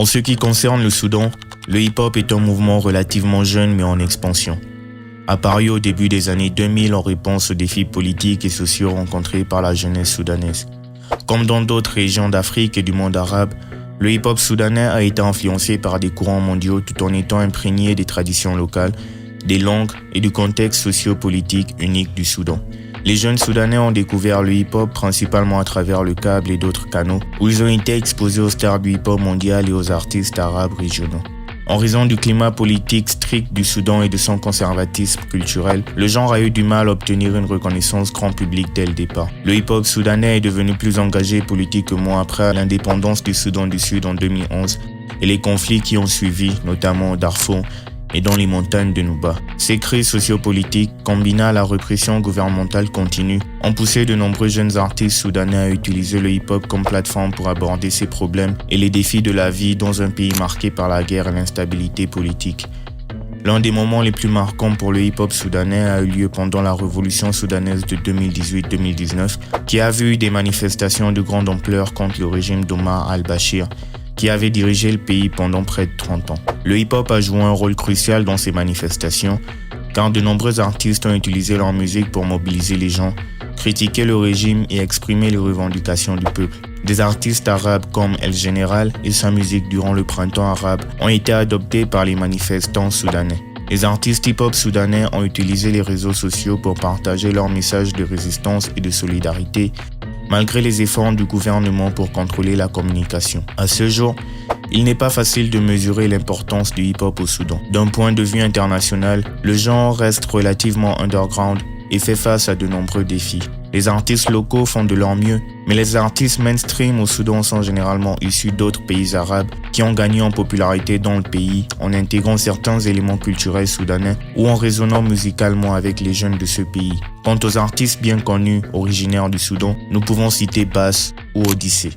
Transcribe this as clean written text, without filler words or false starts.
En ce qui concerne le Soudan, le hip-hop est un mouvement relativement jeune mais en expansion. Apparu au début des années 2000 en réponse aux défis politiques et sociaux rencontrés par la jeunesse soudanaise. Comme dans d'autres régions d'Afrique et du monde arabe, le hip-hop soudanais a été influencé par des courants mondiaux tout en étant imprégné des traditions locales, des langues et du contexte socio-politique unique du Soudan. Les jeunes Soudanais ont découvert le hip-hop principalement à travers le câble et d'autres canaux, où ils ont été exposés aux stars du hip-hop mondial et aux artistes arabes régionaux. En raison du climat politique strict du Soudan et de son conservatisme culturel, le genre a eu du mal à obtenir une reconnaissance grand public dès le départ. Le hip-hop soudanais est devenu plus engagé politiquement après l'indépendance du Soudan du Sud en 2011 et les conflits qui ont suivi, notamment au Darfour et dans les montagnes de Nouba. Ces crises sociopolitiques, combinées à la répression gouvernementale continue, ont poussé de nombreux jeunes artistes soudanais à utiliser le hip-hop comme plateforme pour aborder ces problèmes et les défis de la vie dans un pays marqué par la guerre et l'instabilité politique. L'un des moments les plus marquants pour le hip-hop soudanais a eu lieu pendant la révolution soudanaise de 2018-2019, qui a vu des manifestations de grande ampleur contre le régime d'Omar al-Bashir, qui avait dirigé le pays pendant près de 30 ans. Le hip-hop a joué un rôle crucial dans ces manifestations, car de nombreux artistes ont utilisé leur musique pour mobiliser les gens, critiquer le régime et exprimer les revendications du peuple. Des artistes arabes comme El Général et sa musique durant le printemps arabe ont été adoptés par les manifestants soudanais. Les artistes hip-hop soudanais ont utilisé les réseaux sociaux pour partager leurs messages de résistance et de solidarité, malgré les efforts du gouvernement pour contrôler la communication. À ce jour, il n'est pas facile de mesurer l'importance du hip-hop au Soudan. D'un point de vue international, le genre reste relativement underground et fait face à de nombreux défis. Les artistes locaux font de leur mieux, mais les artistes mainstream au Soudan sont généralement issus d'autres pays arabes qui ont gagné en popularité dans le pays en intégrant certains éléments culturels soudanais ou en résonnant musicalement avec les jeunes de ce pays. Quant aux artistes bien connus originaires du Soudan, nous pouvons citer Bass ou Odyssey.